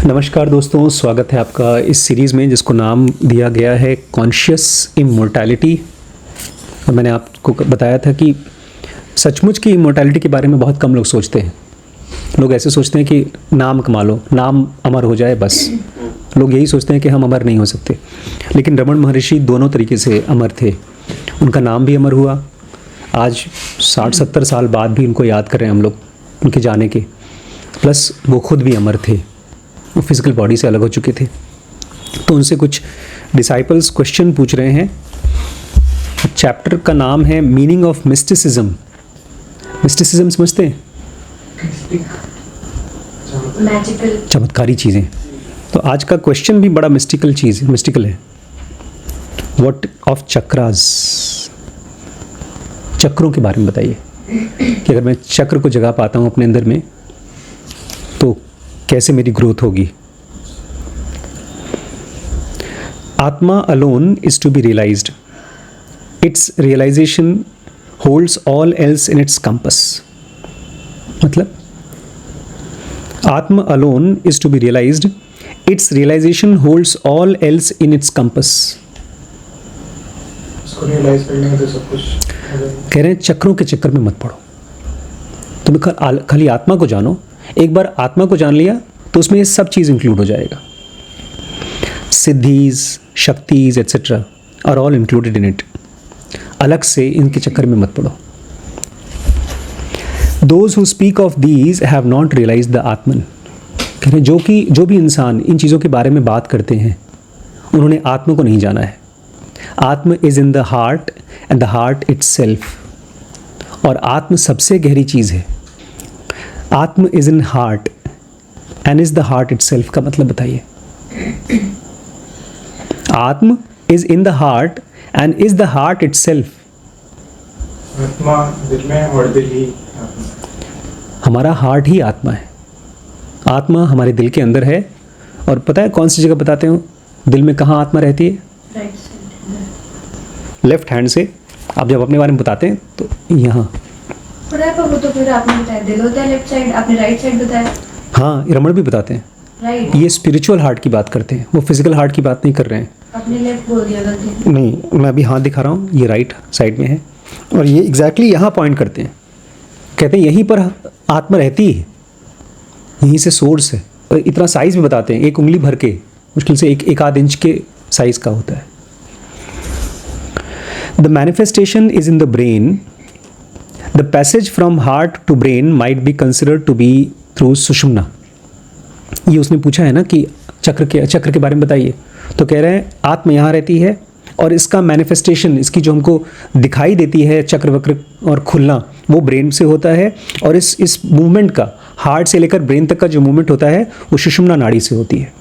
नमस्कार दोस्तों, स्वागत है आपका इस सीरीज़ में जिसको नाम दिया गया है कॉन्शियस इमोर्टैलिटी। और मैंने आपको बताया था कि सचमुच की इमोर्टैलिटी के बारे में बहुत कम लोग सोचते हैं। लोग ऐसे सोचते हैं कि नाम कमा लो, नाम अमर हो जाए, बस। लोग यही सोचते हैं कि हम अमर नहीं हो सकते। लेकिन रमण महर्षि दोनों तरीके से अमर थे। उनका नाम भी अमर हुआ। आज 60-70 साल बाद भी उनको याद कर रहे हैं हम लोग, उनके जाने के। प्लस वो खुद भी अमर थे, वो फिजिकल बॉडी से अलग हो चुके थे। तो उनसे कुछ डिसाइपल्स क्वेश्चन पूछ रहे हैं। चैप्टर का नाम है मीनिंग ऑफ मिस्टिसिज्म। मिस्टिसिज्म समझते हैं? मैजिकल, चमत्कारी चीज़ें। तो आज का क्वेश्चन भी बड़ा मिस्टिकल है। What of chakras? चक्रों के बारे में बताइए कि अगर मैं चक्र को जगा पाता हूँ अपने अंदर में तो कैसे मेरी ग्रोथ होगी। आत्मा alone is to be realized. Its realization holds all else in its compass. मतलब आत्मा alone is to be realized, its realization holds all else in its compass. इसको रियलाइज करने में तो सब कुछ कह रहे हैं चक्रों के चक्कर में मत पड़ो, तुम्हें खाली आत्मा को जानो। एक बार आत्मा को जान लिया तो उसमें ये सब चीज़ इंक्लूड हो जाएगा। Siddhis, shaktis etcetera are all included in it. अलग से इनके चक्कर में मत पड़ो। Those who speak of these have not realise the Atman. कह रहे जो भी इंसान इन चीज़ों के बारे में बात करते हैं उन्होंने आत्मा को नहीं जाना है। आत्म is in the heart and the heart itself. और आत्म सबसे गहरी चीज़ है। आत्म is in heart and is the heart itself का मतलब बताइए। आत्म is in the heart and is the heart itself. आत्मा दिल में और दिल ही आत्मा। हमारा हार्ट ही आत्मा है। आत्मा हमारे दिल के अंदर है। और पता है कौन सी जगह बताते हो दिल में कहाँ आत्मा रहती है? Right side. लेफ्ट हैंड से। आप जब अपने बारे में बताते हैं तो यहाँ। वो तो फिर आपने बताया दिल होता है लेफ्ट साइड, आपने राइट साइड बताया। हाँ, रमण भी बताते हैं। राइट, ये स्पिरिचुअल हार्ट की बात करते हैं, वो फिजिकल हार्ट की बात नहीं कर रहे हैं। आपने लेफ्ट बोल दिया गलती। नहीं, मैं अभी हाथ दिखा रहा हूँ, ये राइट साइड में है। और ये एग्जैक्टली यहाँ पॉइंट करते हैं। कहते हैं यहीं पर आत्मा रहती है, यहीं से सोर्स है। और इतना साइज भी बताते हैं, एक उंगली भर के, मुश्किल से एक आध इंच के साइज का होता है। The manifestation is in the brain. The passage from heart to brain might be considered to be through Sushumna. ये उसने पूछा है ना कि चक्र के बारे में बताइए। तो कह रहे हैं आत्मा यहाँ रहती है और इसका मैनिफेस्टेशन, इसकी जो हमको दिखाई देती है चक्र वक्र और खुलना, वो ब्रेन से होता है। और इस मूवमेंट का, हार्ट से लेकर ब्रेन तक का जो मूवमेंट होता है वो सुषुम्ना नाड़ी से होती है।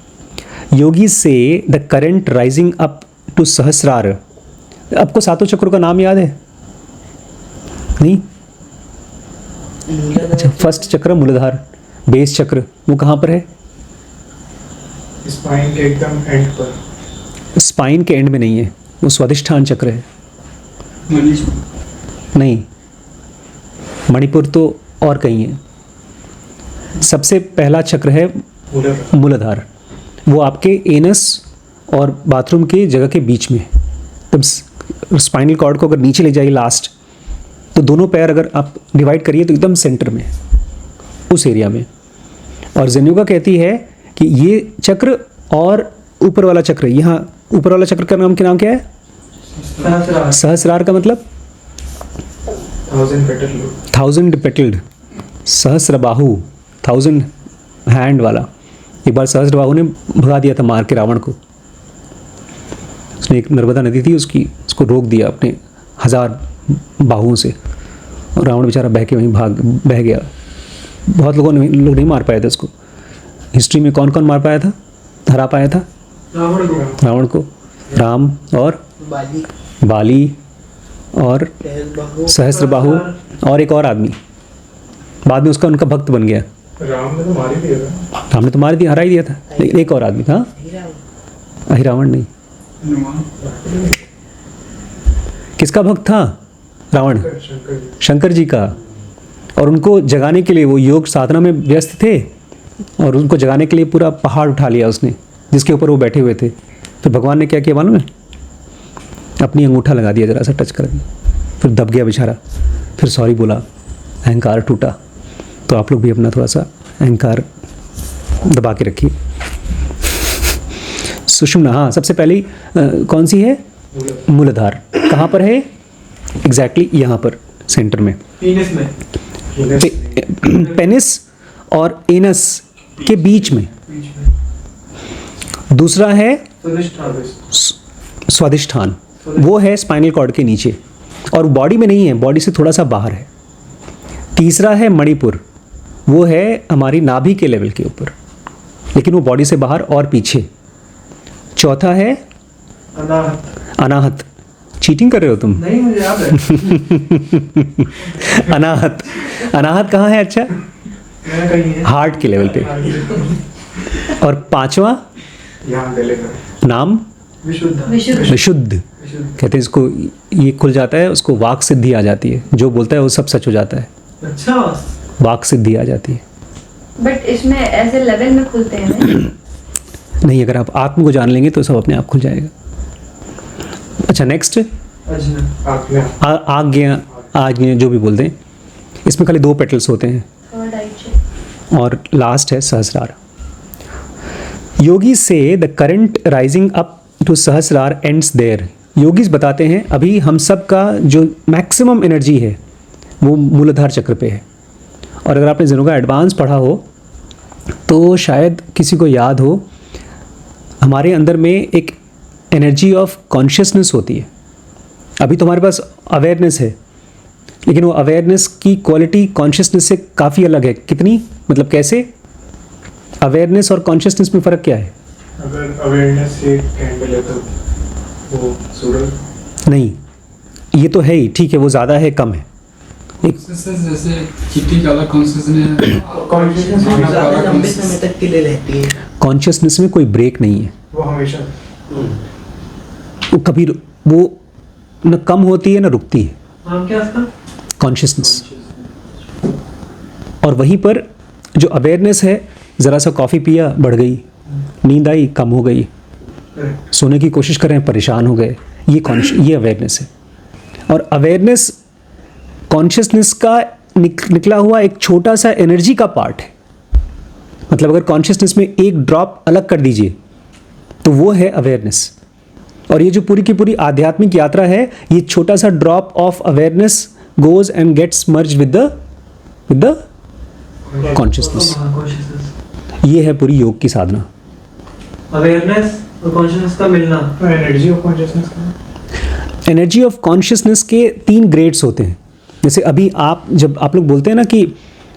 Yogi says the current rising up to Sahasrara. आपको सातों चक्रों का नाम याद है? नहीं? अच्छा, फर्स्ट चक्र मूलाधार, बेस चक्र, वो कहाँ पर है? स्पाइन के एकदम एंड पर। स्पाइन के एंड में नहीं है, वो स्वादिष्ठान चक्र है। नहीं, मणिपुर तो और कहीं है। सबसे पहला चक्र है मूलाधार। वो आपके एनस और बाथरूम के जगह के बीच में। तब स्पाइनल कॉर्ड को अगर नीचे ले जाइए लास्ट, तो दोनों पैर अगर आप डिवाइड करिए तो एकदम सेंटर में, उस एरिया में। और जेन्युगा कहती है कि ये चक्र और ऊपर वाला चक्र, यहाँ ऊपर वाला चक्र का नाम क्या है? सहस्रार का मतलब 1000 पेटल्ड। सहस्रबाहु, 1000 हैंड वाला। एक बार सहस्रबाहु ने भगा दिया था मार के रावण को। उसने एक नर्मदा नदी थी, उसको रोक दिया अपने 1000 बाहुओं से। और रावण बेचारा बह के वहीं बह गया। बहुत लोग नहीं मार पाए थे उसको। हिस्ट्री में कौन मार पाया था, हरा पाया था? रावण को राम और बाली और सहस्रबाहु और एक और आदमी। बाद में उनका भक्त बन गया। राम ने तो मार ही दिया था। राम ने तो मार दिया, हरा ही दिया था। लेकिन एक और आदमी था, अहिरावण नहीं। किसका भक्त था रावण? शंकर जी का। और उनको जगाने के लिए वो योग साधना में व्यस्त थे। और उनको जगाने के लिए पूरा पहाड़ उठा लिया उसने जिसके ऊपर वो बैठे हुए थे। फिर भगवान ने क्या किया मालूम है? अपनी अंगूठा लगा दिया, जरा सा टच कर दिया, फिर दब गया बेचारा। फिर सॉरी बोला, अहंकार टूटा। तो आप लोग भी अपना थोड़ा सा अहंकार दबा के रखिए। सुषुम्ना, हाँ, सबसे पहली कौन सी है? मूलाधार। कहाँ पर है? एग्जैक्टली यहाँ पर सेंटर में, पीनिस में, पेनिस और एनस के बीच में। दूसरा है स्वादिष्ठान, वो है स्पाइनल कॉर्ड के नीचे और बॉडी में नहीं है, बॉडी से थोड़ा सा बाहर है। तीसरा है मणिपुर, वो है हमारी नाभि के लेवल के ऊपर, लेकिन वो बॉडी से बाहर और पीछे। चौथा है अनाहत। अनाहत। चीटिंग कर रहे हो तुम? नहीं, मुझे याद है। अनाहत। अनाहत कहाँ है? अच्छा, मैं कहीं है, हार्ट के लेवल पे। और पांचवा यहाँ गले का नाम विशुद्ध। विशुद्ध। विशुद्ध कहते हैं इसको। ये खुल जाता है, उसको वाक सिद्धि आ जाती है। जो बोलता है वो सब सच हो जाता है, अच्छा, वाक सिद्धि आ जाती है। बट इसमें ऐसे लेवल में खुलते हैं ना? नहीं, अगर आप आत्म को जान लेंगे तो सब अपने आप खुल जाएगा। अच्छा, नेक्स्ट अजना, आज्ञा। आज्ञा, आज्ञा जो भी बोलते हैं। इसमें खाली 2 पेटल्स होते हैं थर्ड आई चेक। और लास्ट है Sahasrara. Yogi says the current rising up to Sahasrara ends there. Yogis बताते हैं अभी हम सब का जो मैक्सिमम एनर्जी है वो मूलाधार चक्र पे है। और अगर आपने जिनों का एडवांस पढ़ा हो तो शायद किसी को याद हो, हमारे अंदर में एक एनर्जी ऑफ कॉन्शियसनेस होती है। अभी तो हमारे पास अवेयरनेस है, लेकिन वो अवेयरनेस की क्वालिटी कॉन्शियसनेस से काफ़ी अलग है। कितनी, मतलब कैसे? अवेयरनेस और कॉन्शियसनेस में फ़र्क क्या है? अगर अवेयरनेस से कैंडल है तो वो सूरज नहीं, ये तो है ही, ठीक है, वो ज़्यादा है कम है। कॉन्शियसनेस जैसे चिट्ठी का अलग कॉन्शियसनेस, कॉन्शियसनेस ज़्यादा लंबे समय तक के लिए रहती है। कॉन्शियसनेस में कोई ब्रेक नहीं है, वो हमेशा वो कभी वो न कम होती है न रुकती है नाम क्या इसका? कॉन्शियसनेस। और वहीं पर जो अवेयरनेस है, ज़रा सा कॉफ़ी पिया बढ़ गई, नींद आई कम हो गई, सोने की कोशिश कर रहे हैं परेशान हो गए, ये अवेयरनेस है। और अवेयरनेस कॉन्शियसनेस का निकला हुआ एक छोटा सा एनर्जी का पार्ट है। मतलब अगर कॉन्शियसनेस में एक ड्रॉप अलग कर दीजिए तो वो है अवेयरनेस। और ये जो पूरी की पूरी आध्यात्मिक यात्रा है, ये छोटा सा drop of awareness goes and gets merge with the consciousness. Consciousness, ये है पूरी योग की साधना। अवेयरनेस और कॉन्शियसनेस का मिलना। एनर्जी ऑफ कॉन्शियसनेस का एनर्जी ऑफ कॉन्शियसनेस के 3 ग्रेड्स होते हैं। जैसे अभी जब आप लोग बोलते हैं ना कि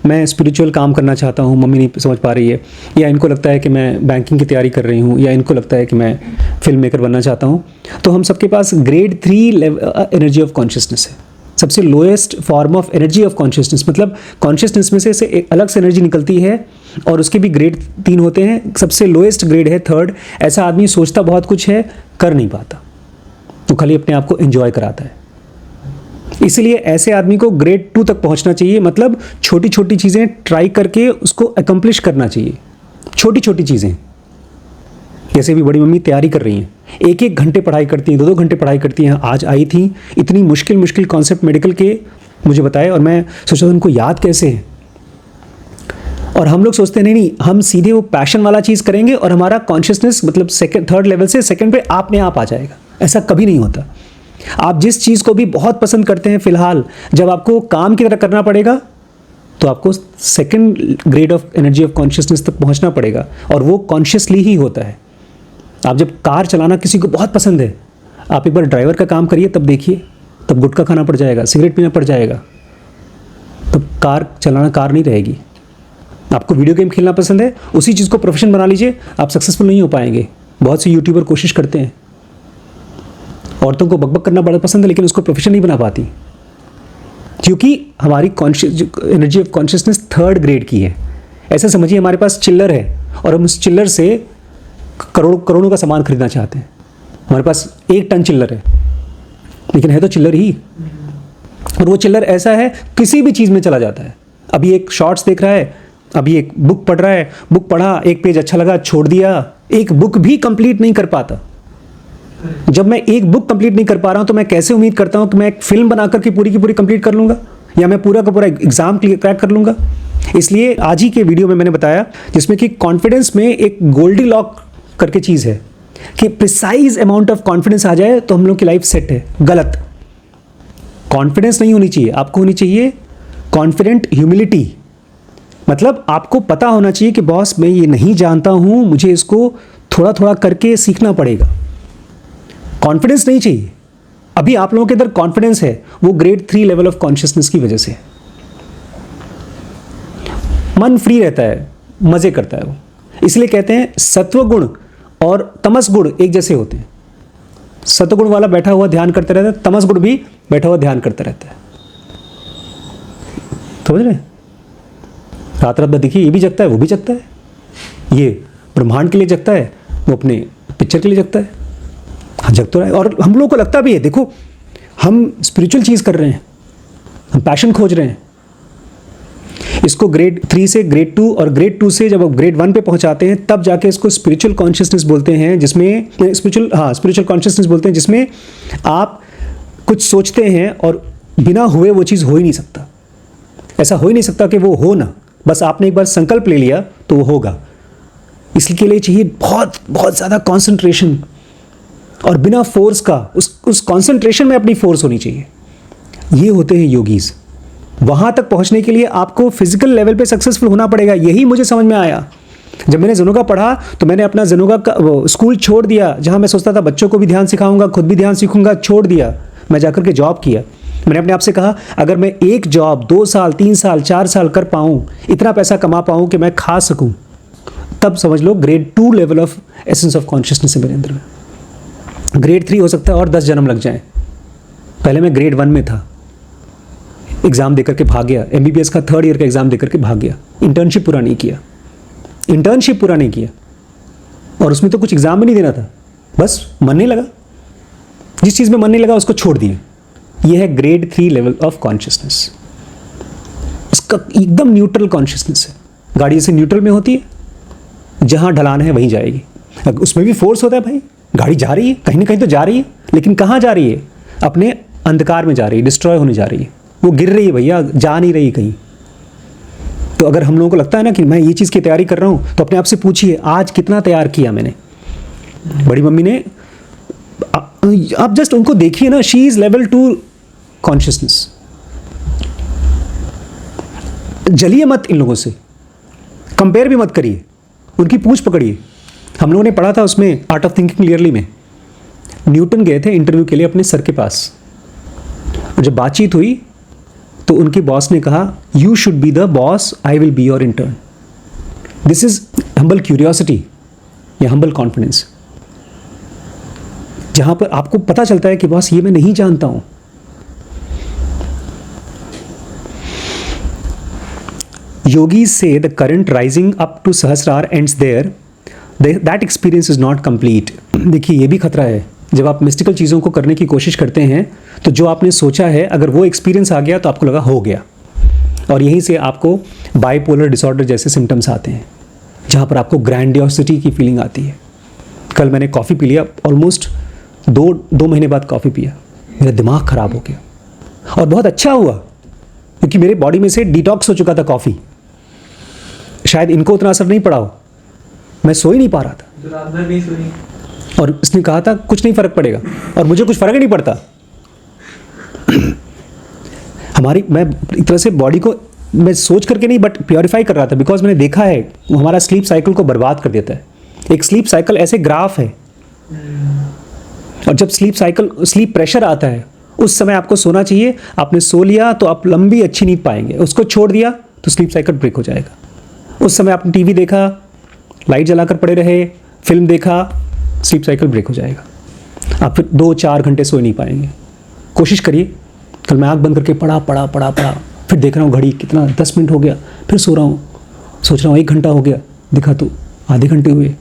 मैं स्पिरिचुअल काम करना चाहता हूँ, मम्मी नहीं समझ पा रही है, या इनको लगता है कि मैं बैंकिंग की तैयारी कर रही हूँ, या इनको लगता है कि मैं फिल्म मेकर बनना चाहता हूँ, तो हम सबके पास ग्रेड 3 एनर्जी ऑफ कॉन्शियसनेस है। सबसे lowest form of energy of consciousness, मतलब कॉन्शियसनेस में से एक अलग से एनर्जी निकलती है और उसके भी ग्रेड 3 होते हैं। सबसे लोएस्ट ग्रेड है 3rd। ऐसा आदमी सोचता बहुत कुछ है, कर नहीं पाता, तो खाली अपने आप को एंजॉय कराता है। इसलिए ऐसे आदमी को ग्रेड 2 तक पहुंचना चाहिए। मतलब छोटी छोटी चीज़ें ट्राई करके उसको अकम्प्लिश करना चाहिए। छोटी छोटी चीज़ें, जैसे भी बड़ी मम्मी तैयारी कर रही हैं, 1-1 घंटे पढ़ाई करती हैं, 2-2 घंटे पढ़ाई करती हैं। आज आई थी, इतनी मुश्किल कॉन्सेप्ट मेडिकल के मुझे बताए और मैं सोचा उनको याद कैसे है। और हम लोग सोचते नहीं, हम सीधे वो पैशन वाला चीज़ करेंगे और हमारा कॉन्शियसनेस मतलब 3rd लेवल से 2nd पे आपने आप आ जाएगा। ऐसा कभी नहीं होता। आप जिस चीज़ को भी बहुत पसंद करते हैं, फिलहाल जब आपको काम की तरह करना पड़ेगा तो आपको 2nd grade of energy of consciousness तक पहुंचना पड़ेगा, और वो कॉन्शियसली ही होता है। आप जब कार चलाना किसी को बहुत पसंद है, आप एक बार ड्राइवर का काम करिए, तब देखिए, तब गुटखा खाना पड़ जाएगा, सिगरेट पीना पड़ जाएगा, तब कार चलाना कार नहीं रहेगी। आपको वीडियो गेम खेलना पसंद है, उसी चीज़ को प्रोफेशन बना लीजिए, आप सक्सेसफुल नहीं हो पाएंगे। बहुत से यूट्यूबर कोशिश करते हैं, औरतों को बकबक करना बड़ा पसंद है, लेकिन उसको प्रोफेशन नहीं बना पाती, क्योंकि हमारी energy of consciousness 3rd grade की है। ऐसा समझिए हमारे पास चिल्लर है और हम उस चिल्लर से करोड़ों का सामान खरीदना चाहते हैं। हमारे पास 1 टन चिल्लर है, लेकिन है तो चिल्लर ही, और वो चिल्लर ऐसा है किसी भी चीज़ में चला जाता है। अभी एक शॉर्ट्स देख रहा है, अभी एक बुक पढ़ रहा है, बुक पढ़ा, एक पेज अच्छा लगा, छोड़ दिया, एक बुक भी कंप्लीट नहीं कर पाता। जब मैं एक बुक कंप्लीट नहीं कर पा रहा हूं तो मैं कैसे उम्मीद करता हूं कि मैं एक फिल्म बनाकर के पूरी की पूरी कंप्लीट कर लूंगा, या मैं पूरा का पूरा एग्जाम क्रैक कर लूंगा। इसलिए आज ही के वीडियो में मैंने बताया, जिसमें कि कॉन्फिडेंस में एक गोल्डी लॉक करके चीज़ है कि प्रिसाइज अमाउंट ऑफ कॉन्फिडेंस आ जाए तो हम लोग की लाइफ सेट है। गलत, कॉन्फिडेंस नहीं होनी चाहिए, आपको होनी चाहिए कॉन्फिडेंट ह्यूमिलिटी। मतलब आपको पता होना चाहिए कि बॉस मैं ये नहीं जानता हूं, मुझे इसको थोड़ा थोड़ा करके सीखना पड़ेगा। कॉन्फिडेंस नहीं चाहिए। अभी आप लोगों के अंदर कॉन्फिडेंस है, वो ग्रेड 3 लेवल ऑफ कॉन्शियसनेस की वजह से। मन फ्री रहता है, मजे करता है वो। इसलिए कहते हैं सत्व गुण और तमस गुण एक जैसे होते हैं। सत्वगुण वाला बैठा हुआ ध्यान करता रहता है, तमस गुण भी बैठा हुआ ध्यान करता रहता है। समझ रहे हैं? रात रात भर देखिए, ये भी जगता है, वो भी जगता है। ये ब्रह्मांड के लिए जगता है, वो अपने पिक्चर के लिए जगता है। हाँ, जग तो रहा है। और हम लोगों को लगता भी है, देखो हम स्पिरिचुअल चीज़ कर रहे हैं, हम पैशन खोज रहे हैं। इसको ग्रेड 3 से ग्रेड 2 और ग्रेड 2 से जब आप ग्रेड 1 पे पहुंचाते हैं तब जाके इसको स्पिरिचुअल कॉन्शियसनेस बोलते हैं, जिसमें स्पिरिचुअल कॉन्शियसनेस बोलते हैं, जिसमें आप कुछ सोचते हैं और बिना हुए वो चीज़ हो ही नहीं सकता। ऐसा हो ही नहीं सकता कि वो हो ना, बस आपने एक बार संकल्प ले लिया तो वो होगा। इसके लिए चाहिए बहुत बहुत ज़्यादा कॉन्सेंट्रेशन, और बिना फोर्स का उस कॉन्सेंट्रेशन में अपनी फोर्स होनी चाहिए। ये होते हैं योगीज़। वहाँ तक पहुँचने के लिए आपको फिजिकल लेवल पे सक्सेसफुल होना पड़ेगा। यही मुझे समझ में आया जब मैंने ज़ेनोगा पढ़ा, तो मैंने अपना ज़ेनोगा का स्कूल छोड़ दिया, जहाँ मैं सोचता था बच्चों को भी ध्यान सिखाऊंगा, खुद भी ध्यान सीखूंगा, छोड़ दिया। मैं जाकर के जॉब किया। मैंने अपने आप से कहा अगर मैं एक जॉब 2 साल 3 साल 4 साल कर पाऊँ, इतना पैसा कमा पाऊँ कि मैं खा सकूँ, तब समझ low grade 2 level of essence of consciousness है मेरे अंदर में। ग्रेड 3 हो सकता है और 10 जन्म लग जाएं। पहले मैं ग्रेड 1 में था, एग्ज़ाम देकर के भाग गया, MBBS का 3rd ईयर का एग्ज़ाम देकर के भाग गया, इंटर्नशिप पूरा नहीं किया, और उसमें तो कुछ एग्ज़ाम भी नहीं देना था, बस मन नहीं लगा, जिस चीज़ में मन नहीं लगा उसको छोड़ दिए। ये है ग्रेड 3 लेवल ऑफ कॉन्शियसनेस। उसका एकदम न्यूट्रल कॉन्शियसनेस है। गाड़ी जैसे न्यूट्रल में होती है, जहाँ ढलान है वहीं जाएगी। उसमें भी फोर्स होता है भाई, गाड़ी जा रही है, कहीं ना कहीं तो जा रही है, लेकिन कहाँ जा रही है? अपने अंधकार में जा रही है, डिस्ट्रॉय होने जा रही है, वो गिर रही है भैया, जा नहीं रही कहीं। तो अगर हम लोगों को लगता है ना कि मैं ये चीज़ की तैयारी कर रहा हूँ, तो अपने आप से पूछिए आज कितना तैयार किया मैंने। बड़ी मम्मी ने, आप जस्ट उनको देखिए ना, शी इज़ लेवल 2 कॉन्शियसनेस। जलिए मत इन लोगों से, कंपेयर भी मत करिए, उनकी पूछ पकड़िए। हम लोगों ने पढ़ा था उसमें आर्ट ऑफ थिंकिंग क्लियरली में, न्यूटन गए थे इंटरव्यू के लिए अपने सर के पास, और जब बातचीत हुई तो उनके बॉस ने कहा you should be the boss, I will be your intern. This is humble curiosity या हम्बल कॉन्फिडेंस, जहां पर आपको पता चलता है कि बॉस ये मैं नहीं जानता हूं। Yogis say the current rising up to Sahasrar ends there. That experience is not complete. देखिए ये भी खतरा है, जब आप मिस्टिकल चीज़ों को करने की कोशिश करते हैं तो जो आपने सोचा है अगर वो एक्सपीरियंस आ गया तो आपको लगा हो गया, और यहीं से आपको बाइपोलर डिसऑर्डर जैसे सिम्टम्स आते हैं, जहाँ पर आपको ग्रैंडियोसिटी की फीलिंग आती है। कल मैंने कॉफ़ी पी लिया, ऑलमोस्ट दो महीने बाद कॉफ़ी पिया, मेरा दिमाग ख़राब हो गया, और बहुत अच्छा हुआ क्योंकि मेरे बॉडी में से डिटॉक्स हो चुका था कॉफ़ी। शायद इनको उतना असर नहीं पड़ा हो, मैं सो ही नहीं पा रहा था, रात भर नहीं सोई। और इसने कहा था कुछ नहीं फ़र्क पड़ेगा, और मुझे कुछ फ़र्क ही नहीं पड़ता। मैं एक तरह से बॉडी को मैं सोच करके नहीं बट प्योरीफाई कर रहा था, बिकॉज मैंने देखा है वो हमारा स्लीप साइकिल को बर्बाद कर देता है। एक स्लीप साइकिल ऐसे ग्राफ है, और जब स्लीप प्रेशर आता है उस समय आपको सोना चाहिए। आपने सो लिया तो आप लंबी अच्छी नींद पाएंगे, उसको छोड़ दिया तो स्लीप साइकिल ब्रेक हो जाएगा। उस समय आपने टीवी देखा, लाइट जलाकर पड़े रहे, फिल्म देखा, स्लीप साइकिल ब्रेक हो जाएगा। आप फिर 2-4 घंटे सो नहीं पाएंगे। कोशिश करिए, कल मैं आँख बंद करके पढ़ा, फिर देख रहा हूँ घड़ी कितना 10 मिनट हो गया, फिर सो रहा हूँ, सोच रहा हूँ 1 घंटा हो गया, दिखा तो आधे घंटे हुए।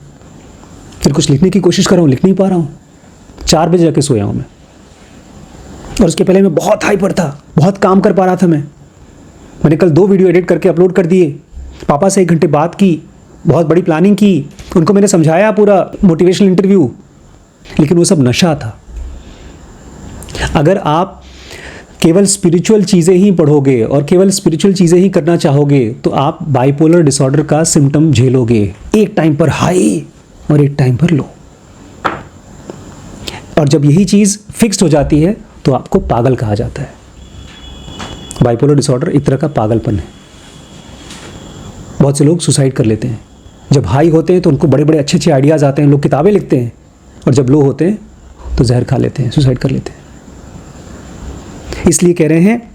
फिर कुछ लिखने की कोशिश कर रहा हूँ, लिख नहीं पा रहा हूँ, 4 बजे जाके सोया हूँ मैं। और उसके पहले मैं बहुत हाइपर था, बहुत काम कर पा रहा था मैंने कल 2 वीडियो एडिट करके अपलोड कर दिए, पापा से 1 घंटे बात की, बहुत बड़ी प्लानिंग की, उनको मैंने समझाया पूरा मोटिवेशनल इंटरव्यू, लेकिन वो सब नशा था। अगर आप केवल स्पिरिचुअल चीज़ें ही पढ़ोगे और केवल स्पिरिचुअल चीज़ें ही करना चाहोगे तो आप बाइपोलर डिसऑर्डर का सिम्टम झेलोगे, एक टाइम पर हाई और एक टाइम पर लो। और जब यही चीज़ फिक्स्ड हो जाती है तो आपको पागल कहा जाता है। बाइपोलर डिसऑर्डर एक तरह का पागलपन है। बहुत से लोग सुसाइड कर लेते हैं। जब हाई होते हैं तो उनको बड़े बड़े अच्छे अच्छे आइडियाज़ आते हैं, लोग किताबें लिखते हैं, और जब लो होते हैं तो जहर खा लेते हैं, सुसाइड कर लेते हैं। इसलिए कह रहे हैं,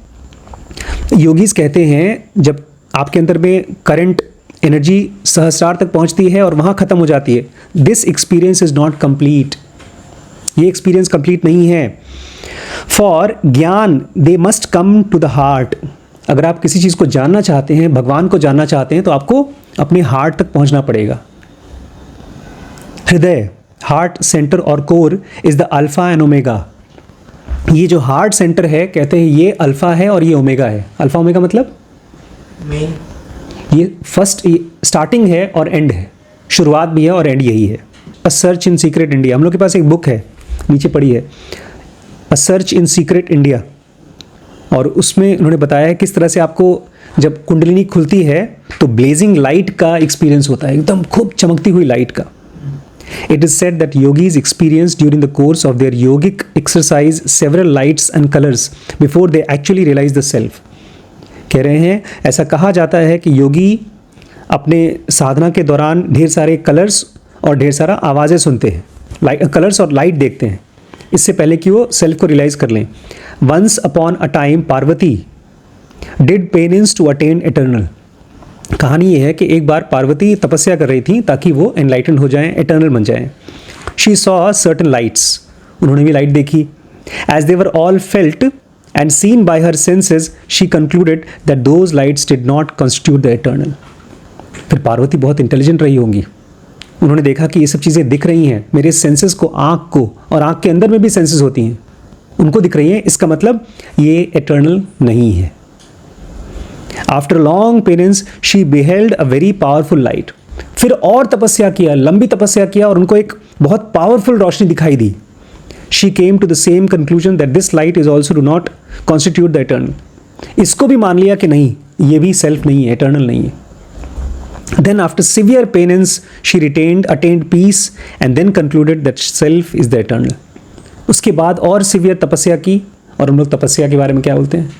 योगीज कहते हैं, जब आपके अंदर में करंट एनर्जी सहस्रार तक पहुंचती है और वहाँ ख़त्म हो जाती है, this experience is not complete, ये एक्सपीरियंस कंप्लीट नहीं है। फॉर ज्ञान they must come to the heart. अगर आप किसी चीज़ को जानना चाहते हैं, भगवान को जानना चाहते हैं, तो आपको अपने हार्ट तक पहुंचना पड़ेगा। हृदय, हार्ट सेंटर और core is the alpha and omega. ये जो हार्ट सेंटर है, कहते हैं ये अल्फ़ा है और ये ओमेगा है। अल्फ़ा ओमेगा मतलब मेन, ये फर्स्ट स्टार्टिंग है और एंड है, शुरुआत भी है और एंड यही है। अ सर्च इन सीक्रेट इंडिया, हम लोग के पास एक बुक है, नीचे पड़ी है, अ सर्च इन सीक्रेट इंडिया, और उसमें उन्होंने बताया है किस तरह से आपको जब कुंडलिनी खुलती है तो ब्लेजिंग लाइट का एक्सपीरियंस होता है, एकदम खूब चमकती हुई लाइट का। It is said that yogis experience during the course of their yogic exercise several lights and colors before they actually realize the self. कह रहे हैं, ऐसा कहा जाता है कि योगी अपने साधना के दौरान ढेर सारे कलर्स और ढेर सारा आवाज़ें सुनते हैं, कलर्स और लाइट देखते हैं, इससे पहले कि वो सेल्फ को रियलाइज़ कर लें। Once upon a time Parvati did penance to attain eternal. कहानी ये है कि एक बार पार्वती तपस्या कर रही थी ताकि वो एनलाइटेंड हो जाएं, एटर्नल बन जाएं। शी सॉ सर्टन लाइट्स, उन्होंने भी लाइट देखी। As they were all felt and seen by her senses she concluded that those lights did not constitute the eternal. फिर पार्वती बहुत इंटेलिजेंट रही होंगी, उन्होंने देखा कि ये सब चीज़ें दिख रही हैं मेरे सेंसेस को, आँख को, और आँख के अंदर में भी सेंसेस होती हैं, उनको दिख रही हैं, इसका मतलब ये एटर्नल नहीं है। After long penance she beheld a very powerful light. फिर और तपस्या किया, लंबी तपस्या किया, और उनको एक बहुत पावरफुल रोशनी दिखाई दी। She came to the same conclusion that this light is also do not constitute the eternal. इसको भी मान लिया कि नहीं, ये भी सेल्फ नहीं है, एटर्नल नहीं है। Then after severe penance she attained peace and then concluded that self is the eternal. उसके बाद और सिवियर तपस्या की, और हम लोग तपस्या के बारे में क्या बोलते हैं,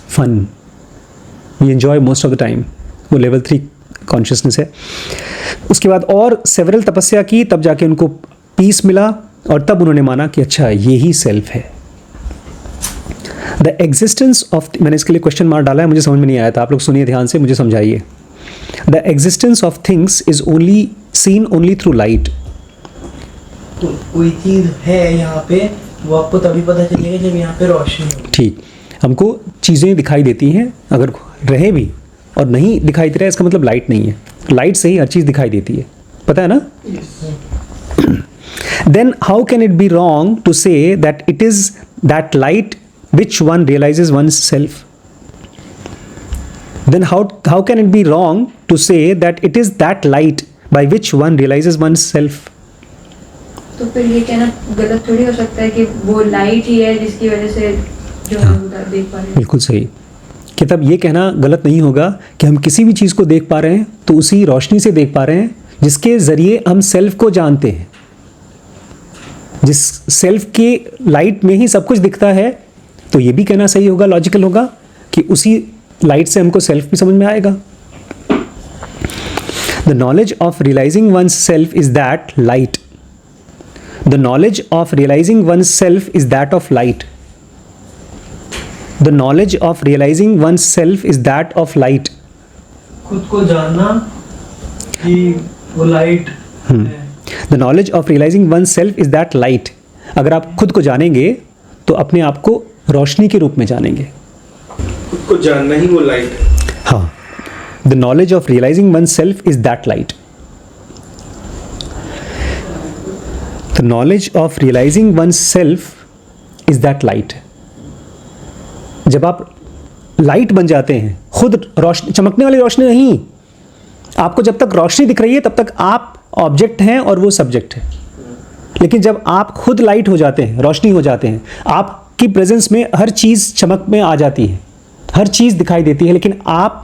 fun, we enjoy most of the time, वो लेवल 3 कॉन्शियसनेस है। उसके बाद और सेवरल तपस्या की, तब जाके उनको पीस मिला, और तब उन्होंने माना कि अच्छा ये ही सेल्फ है। द एग्जिस्टेंस ऑफ, मैंने इसके लिए क्वेश्चन मार्क डाला है, मुझे समझ में नहीं आया था, आप लोग सुनिए ध्यान से, मुझे समझाइए। The existence of things is only seen only through light. तो कोई चीज़ है यहाँ पे, वो आपको तभी पता चलेगा जब यहाँ पे रोशनी होगी। ठीक, हमको चीज़ें दिखाई देती हैं, अगर रहे भी और नहीं दिखाई दे रहा है, इसका मतलब लाइट नहीं है। लाइट से ही हर चीज़ दिखाई देती है, पता है ना? Then how can it be wrong to say that it is that light which one realizes one self? Then how can it be wrong to say that it is that light by which one realizes one self? तो फिर ये कहना गलत थोड़ी हो सकता है कि वो लाइट ही है जिसकी वजह से जो हम देख पा रहे हैं। बिल्कुल सही, कि तब ये कहना गलत नहीं होगा कि हम किसी भी चीज़ को देख पा रहे हैं तो उसी रोशनी से देख पा रहे हैं जिसके ज़रिए हम सेल्फ को जानते हैं। जिस सेल्फ की लाइट में ही सब कुछ दिखता है, तो ये भी कहना सही होगा, लॉजिकल होगा कि उसी लाइट से हमको सेल्फ भी समझ में आएगा। The knowledge of realizing one self is that light. The knowledge of realizing one self is that of light. The knowledge of realizing oneself is that of light. खुद को जानना कि वो लाइट है। The knowledge of realizing oneself is that light. अगर आप खुद को जानेंगे तो अपने आप को रोशनी के रूप में जानेंगे। खुद को जानना ही वो लाइट है। हाँ, the knowledge of realizing oneself is that light. The knowledge of realizing oneself is that light. जब आप लाइट बन जाते हैं, खुद रोशनी, चमकने वाली रोशनी नहीं। आपको जब तक रोशनी दिख रही है तब तक आप ऑब्जेक्ट हैं और वो सब्जेक्ट है। लेकिन जब आप खुद लाइट हो जाते हैं, रोशनी हो जाते हैं, आपकी प्रेजेंस में हर चीज़ चमक में आ जाती है, हर चीज़ दिखाई देती है, लेकिन आप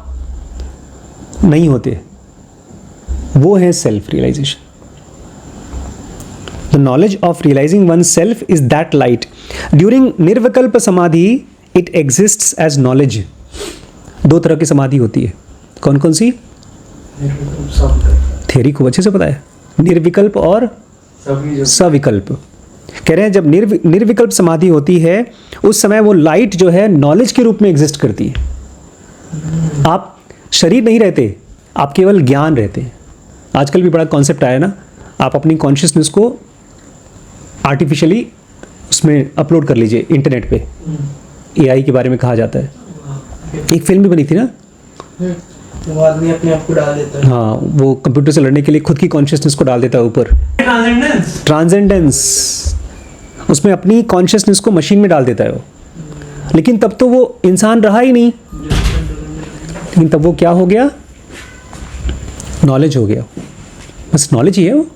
नहीं होते। वो है self realization. The knowledge of realizing one self is that light. During निर्विकल्प समाधि इट एग्जिस्ट्स एज नॉलेज। दो तरह की समाधि होती है, कौन कौन सी? थ्योरी को अच्छे से पता है, निर्विकल्प और सविकल्प। कह रहे हैं जब निर्विकल्प समाधि होती है उस समय वो लाइट जो है नॉलेज के रूप में एग्जिस्ट करती है। आप शरीर नहीं रहते, आप केवल ज्ञान रहते हैं। आजकल भी बड़ा कॉन्सेप्ट आया ना, आप अपनी कॉन्शियसनेस को आर्टिफिशियली उसमें अपलोड कर लीजिए इंटरनेट पे। एआई के बारे में कहा जाता है। एक फिल्म भी बनी थी ना, वो आदमी अपने आप को डाल देता है। हाँ, वो कंप्यूटर से लड़ने के लिए खुद की कॉन्शियसनेस को डाल देता है ऊपर। ट्रांसेंडेंस, उसमें अपनी कॉन्शियसनेस को मशीन में डाल देता है वो। लेकिन तब तो वो इंसान रहा ही नहीं, लेकिन तब वो क्या हो गया? नॉलेज हो गया। बस नॉलेज ही है वो।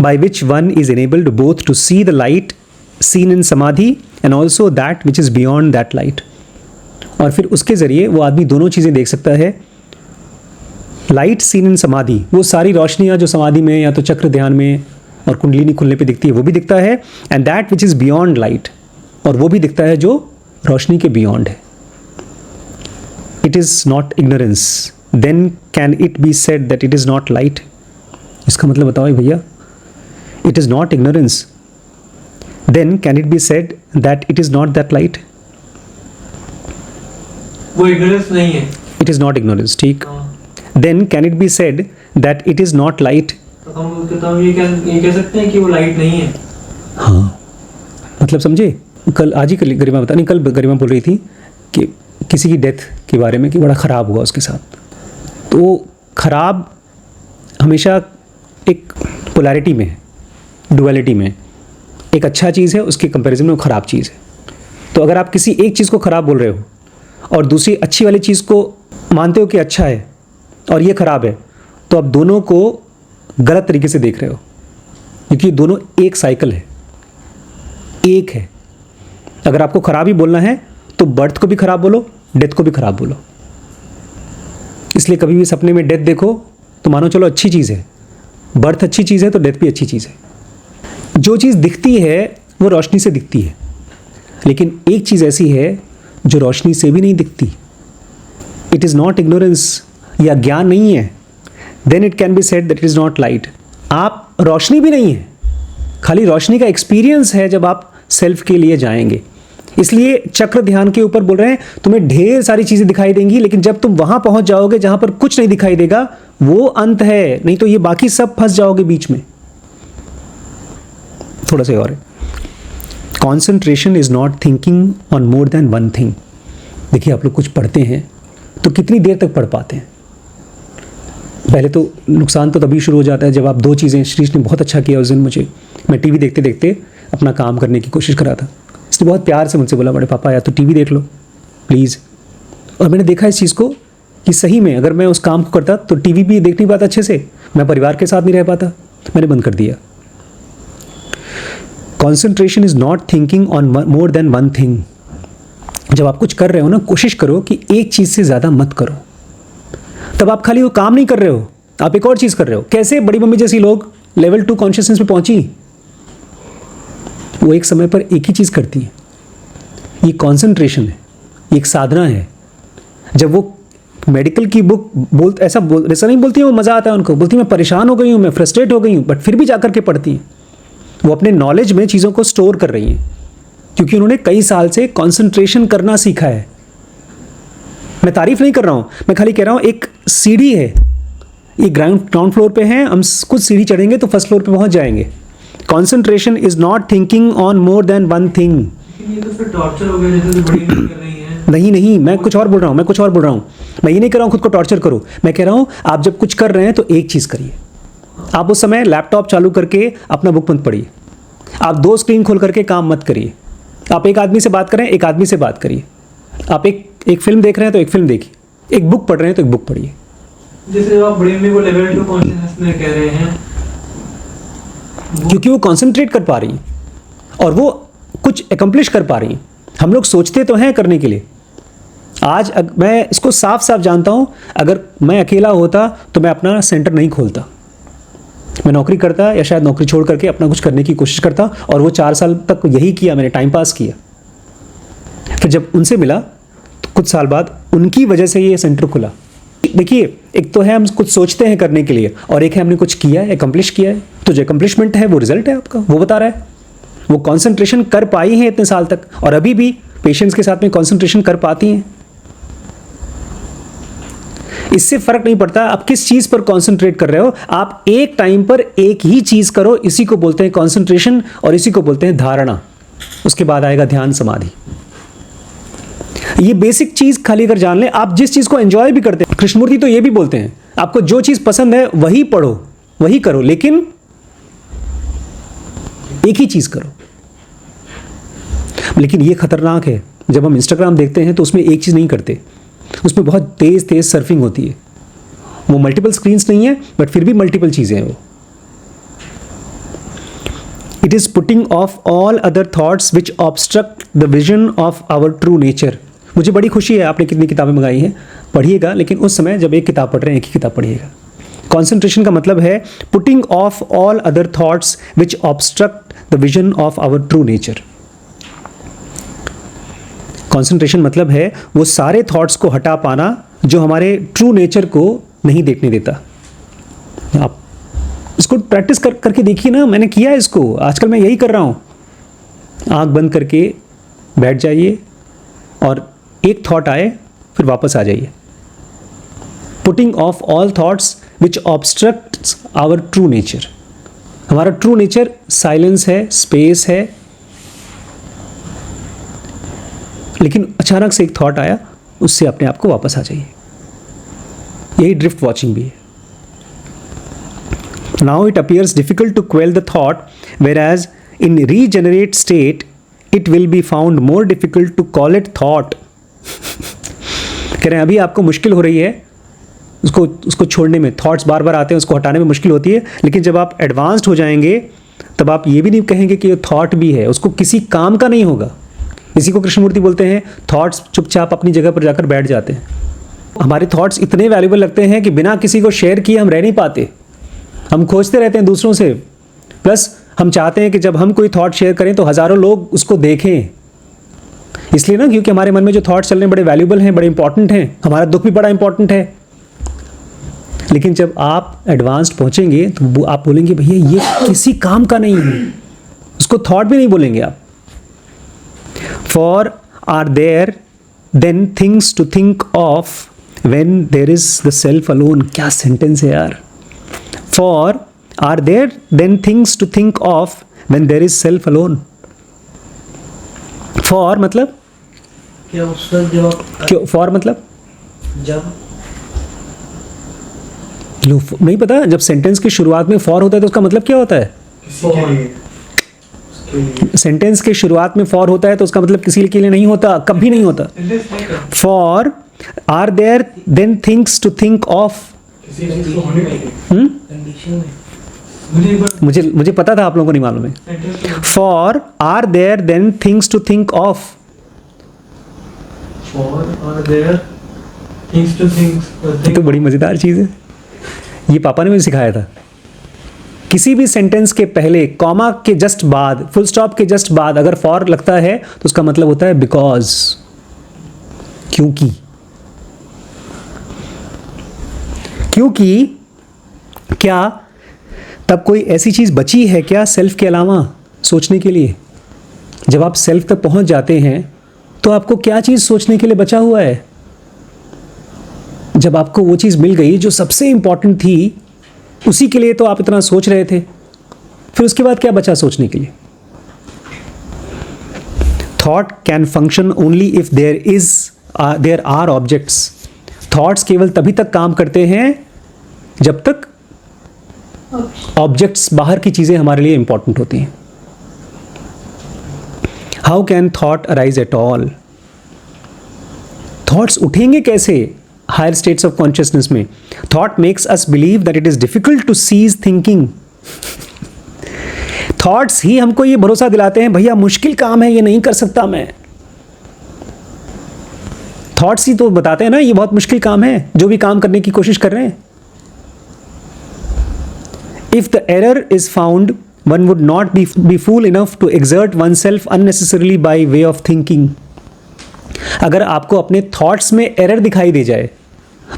By which one is enabled both to see the light seen in samadhi and also that which is beyond that light. और फिर उसके जरिए वो आदमी दोनों चीज़ें देख सकता है। लाइट सीन इन समाधि, वो सारी रोशनियाँ जो समाधि में या तो चक्र ध्यान में और कुंडलिनी खुलने पे दिखती है वो भी दिखता है। And that which is beyond light, और वो भी दिखता है जो रोशनी के बियॉन्ड है। It is not ignorance, then can it be said that it is not light? इसका मतलब बताओ भैया, it is not ignorance, then can it be said that it is not that light? वो इग्नोरेंस नहीं है। It is not ignorance, ठीक। Then can it be said that it is not light? तो हम ये कह सकते हैं कि वो लाइट नहीं है। हाँ, मतलब समझे। कल आज ही गरिमा बता नहीं, कल गरिमा बोल रही थी कि किसी की डेथ के बारे में कि बड़ा ख़राब हुआ उसके साथ। तो ख़राब हमेशा एक पोलैरिटी में है, डुअलिटी में। एक अच्छा चीज़ है, उसके कंपैरिजन में वो ख़राब चीज़ है। तो अगर आप किसी एक चीज़ को ख़राब बोल रहे हो और दूसरी अच्छी वाली चीज़ को मानते हो कि अच्छा है और ये ख़राब है, तो आप दोनों को गलत तरीके से देख रहे हो, क्योंकि दोनों एक साइकिल है, एक है। अगर आपको ख़राब ही बोलना है तो बर्थ को भी ख़राब बोलो, डेथ को भी ख़राब बोलो। इसलिए कभी भी सपने में डेथ देखो तो मानो चलो अच्छी चीज़ है, बर्थ अच्छी चीज़ है तो डेथ भी अच्छी चीज़ है। जो चीज़ दिखती है वो रोशनी से दिखती है, लेकिन एक चीज़ ऐसी है जो रोशनी से भी नहीं दिखती। इट इज़ नॉट इग्नोरेंस, या ज्ञान नहीं है। Then it can be said that it is not light. आप रोशनी भी नहीं है, खाली रोशनी का एक्सपीरियंस है जब आप सेल्फ के लिए जाएंगे। इसलिए चक्र ध्यान के ऊपर बोल रहे हैं तुम्हें ढेर सारी चीज़ें दिखाई देंगी, लेकिन जब तुम वहाँ पहुँच जाओगे जहाँ पर कुछ नहीं दिखाई देगा, वो अंत है। नहीं तो ये बाकी सब फंस जाओगे बीच में। थोड़ा सा और है, concentration is not thinking on more than one thing. देखिए आप लोग कुछ पढ़ते हैं तो कितनी देर तक पढ़ पाते हैं? पहले तो नुकसान तो तभी शुरू हो जाता है जब आप दो चीज़ें, श्रीश ने बहुत अच्छा किया उस दिन मुझे, मैं टीवी देखते देखते अपना काम करने की कोशिश कर रहा था। इसने बहुत प्यार से मुझसे बोला, बड़े पापा या तो टीवी देख लो प्लीज़। और मैंने देखा इस चीज़ को कि सही में अगर मैं उस काम को करता तो टीवी भी देख नहीं पाता अच्छे से, मैं परिवार के साथ नहीं रह पाता। मैंने बंद कर दिया। Concentration is not thinking on more than one thing. जब आप कुछ कर रहे हो ना, कोशिश करो कि एक चीज़ से ज़्यादा मत करो। तब आप खाली वो काम नहीं कर रहे हो, आप एक और चीज़ कर रहे हो। कैसे बड़ी मम्मी जैसी लोग लेवल 2 कॉन्शियसनेस में पहुंची, वो एक समय पर एक ही चीज़ करती है। ये कॉन्सेंट्रेशन है, ये एक साधना है। जब वो मेडिकल की बुक ऐसा नहीं बोलती है, वो मज़ा आता है उनको, बोलती है मैं परेशान हो गई हूँ, मैं फ्रस्ट्रेट हो गई हूँ, बट फिर भी जाकर के पढ़ती हैं। वो अपने नॉलेज में चीज़ों को स्टोर कर रही हैं, क्योंकि उन्होंने कई साल से कॉन्सेंट्रेशन करना सीखा है। मैं तारीफ नहीं कर रहा हूँ, मैं खाली कह रहा हूँ एक सीढ़ी है, ये ग्राउंड फ्लोर पे है, हम कुछ सीढ़ी चढ़ेंगे तो फर्स्ट फ्लोर पे पहुँच जाएंगे। Concentration is not thinking on more than one thing. ये तो फिर टॉर्चर हो गया, जैसे बड़ी नहीं कर रही है। नहीं, मैं कुछ और बोल रहा हूँ, मैं ये नहीं कह रहा हूँ खुद को टॉर्चर करो। मैं कह रहा हूँ आप जब कुछ कर रहे हैं तो एक चीज़ करिए। आप उस समय लैपटॉप चालू करके अपना बुक मत पढ़िए, आप 2 स्क्रीन खोल करके काम मत करिए। आप एक आदमी से बात करें, एक आदमी से बात करिए। आप एक फिल्म देख रहे हैं तो एक फिल्म देखिए, एक बुक पढ़ रहे हैं तो एक बुक पढ़िए। जैसे आप ब्रेन में वो लेवल 2 कॉन्शियसनेस में कह रहे हैं, क्योंकि वो कंसंट्रेट कर पा रही हैं और वो कुछ एकम्प्लिश कर पा रही हैं। हम लोग सोचते तो हैं करने के लिए। आज मैं इसको साफ साफ जानता हूं, अगर मैं अकेला होता तो मैं अपना सेंटर नहीं खोलता, मैं नौकरी करता या शायद नौकरी छोड़ करके अपना कुछ करने की कोशिश करता। और वो 4 साल तक यही किया, मैंने टाइम पास किया। फिर जब उनसे मिला तो कुछ साल बाद उनकी वजह से ये सेंटर खुला। देखिए, एक तो है हम कुछ सोचते हैं करने के लिए, और एक है हमने कुछ किया है, एकम्प्लिश किया है। तो जो एकम्प्लिशमेंट है वो रिजल्ट है आपका, वो बता रहा है। वो कंसंट्रेशन कर पाई हैं इतने साल तक, और अभी भी पेशेंट्स के साथ में कंसंट्रेशन कर पाती हैं। इससे फर्क नहीं पड़ता आप किस चीज पर कंसंट्रेट कर रहे हो, आप एक टाइम पर एक ही चीज करो। इसी को बोलते हैं कंसंट्रेशन और इसी को बोलते हैं धारणा। उसके बाद आएगा ध्यान समाधि। ये बेसिक चीज खाली अगर जान ले, आप जिस चीज को एंजॉय भी करते हैं, कृष्णमूर्ति तो ये भी बोलते हैं आपको जो चीज पसंद है वही पढ़ो, वही करो, लेकिन एक ही चीज करो। लेकिन ये खतरनाक है, जब हम इंस्टाग्राम देखते हैं तो उसमें एक चीज नहीं करते, उसमें बहुत तेज तेज सर्फिंग होती है। वो मल्टीपल स्क्रीन्स नहीं है, बट फिर भी मल्टीपल चीजें हैं वो। It is putting off all other thoughts which obstruct the vision of our true nature. मुझे बड़ी खुशी है आपने कितनी किताबें मंगाई हैं, पढ़िएगा, लेकिन उस समय जब एक किताब पढ़ रहे हैं एक ही किताब पढ़िएगा। कॉन्सेंट्रेशन का मतलब है putting off all other thoughts which obstruct the vision of our true nature. Concentration मतलब है वो सारे थॉट्स को हटा पाना जो हमारे ट्रू नेचर को नहीं देखने देता। आप इसको प्रैक्टिस करके देखिए ना, मैंने किया है इसको, आजकल मैं यही कर रहा हूँ। आंख बंद करके बैठ जाइए और एक थॉट आए फिर वापस आ जाइए। Putting off all thoughts which obstructs our true nature. हमारा ट्रू नेचर साइलेंस है, स्पेस है, लेकिन अचानक से एक थॉट आया, उससे अपने आप को वापस आ जाइए। यही ड्रिफ्ट वॉचिंग भी है। Now it appears difficult to quell the thought, whereas in regenerate state it will be found more difficult to call it thought। कह रहे हैं अभी आपको मुश्किल हो रही है उसको छोड़ने में, थॉट्स बार बार आते हैं, उसको हटाने में मुश्किल होती है। लेकिन जब आप एडवांस्ड हो जाएंगे तब आप ये भी नहीं कहेंगे कि ये थॉट भी है, उसको किसी काम का नहीं होगा। इसी को कृष्णमूर्ति बोलते हैं थॉट्स चुपचाप अपनी जगह पर जाकर बैठ जाते हैं। हमारे थॉट्स इतने वैल्यूबल लगते हैं कि बिना किसी को शेयर किए हम रह नहीं पाते, हम खोजते रहते हैं दूसरों से। प्लस हम चाहते हैं कि जब हम कोई थॉट शेयर करें तो हज़ारों लोग उसको देखें, इसलिए ना, क्योंकि हमारे मन में जो थॉट्स चल रहे हैं बड़े वैल्यूबल हैं, बड़े इंपॉर्टेंट हैं, हमारा दुख भी बड़ा इंपॉर्टेंट है। लेकिन जब आप एडवांस्ड पहुंचेंगे तो आप बोलेंगे भैया ये किसी काम का नहीं है, उसको थॉट भी नहीं बोलेंगे आप। For are there then things to think of when there is the self alone? क्या सेंटेंस है यार। For are there then things to think of when there is self alone? For मतलब क्या उस वक्त जब आप क्यों, for मतलब जब लो, नहीं पता। जब सेंटेंस की शुरुआत में for होता है तो उसका मतलब क्या होता है? किसी के लिए, उसके लिए। सेंटेंस के शुरुआत में for होता है तो उसका मतलब किसी के लिए नहीं होता, कभी नहीं होता। Sentence नहीं कर, For are there then things to think of? किसी चीज को होने के लिए। कंडीशन में मुझे एक बार मुझे पता था आप लोगों को नहीं मालूम है। sentence को- For are there then things to think of? For are there things to think तो बड़ी मजेदार चीज है, ये पापा ने मुझे सिखाया था। किसी भी सेंटेंस के पहले कॉमा के जस्ट बाद, फुल स्टॉप के जस्ट बाद अगर फॉर लगता है तो उसका मतलब होता है बिकॉज, क्योंकि। क्या तब कोई ऐसी चीज बची है क्या सेल्फ के अलावा सोचने के लिए? जब आप सेल्फ तक पहुंच जाते हैं तो आपको क्या चीज सोचने के लिए बचा हुआ है? जब आपको वो चीज मिल गई जो सबसे इंपॉर्टेंट थी, उसी के लिए तो आप इतना सोच रहे थे, फिर उसके बाद क्या बचा सोचने के लिए? Thought can function only if there are objects. Thoughts केवल तभी तक काम करते हैं जब तक ऑब्जेक्ट्स, बाहर की चीजें हमारे लिए इंपॉर्टेंट होती हैं। How can thought arise at all? Thoughts उठेंगे कैसे? हायर स्टेट्स ऑफ कॉन्शियसनेस में thought makes us believe that it is difficult to cease thinking. Thoughts ही हमको ये भरोसा दिलाते हैं भैया मुश्किल काम है, ये नहीं कर सकता मैं। थॉट्स ही तो बताते हैं ना ये बहुत मुश्किल काम है, जो भी काम करने की कोशिश कर रहे हैं। If the error is found one would not be fool enough to exert oneself unnecessarily by way of thinking। अगर आपको अपने थॉट्स में एरर दिखाई दे जाए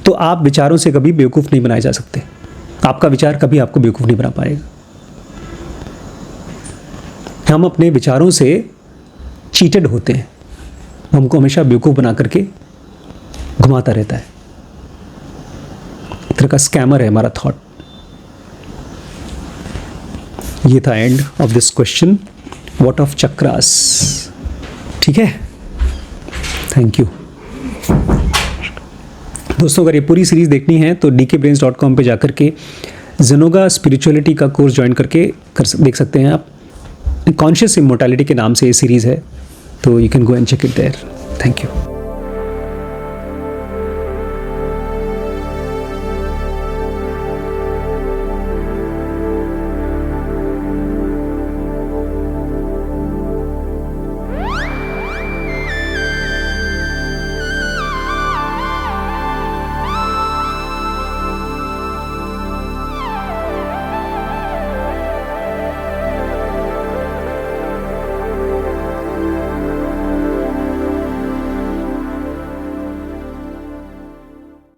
तो आप विचारों से कभी बेवकूफ़ नहीं बनाए जा सकते। आपका विचार कभी आपको बेवकूफ़ नहीं बना पाएगा। हम अपने विचारों से चीटेड होते हैं, हमको हमेशा बेवकूफ़ बना करके घुमाता रहता है। एक तरह का स्कैमर है हमारा थॉट। ये था end of this question, what of chakras. ठीक है, थैंक यू दोस्तों। अगर ये पूरी सीरीज़ देखनी है तो dkbrains.com पे जाकर के ज़ेनोगा स्पिरिचुअलिटी का कोर्स ज्वाइन करके देख सकते हैं आप। कॉन्शियस इमोर्टैलिटी के नाम से ये सीरीज़ है, तो you can go and check it there. Thank you.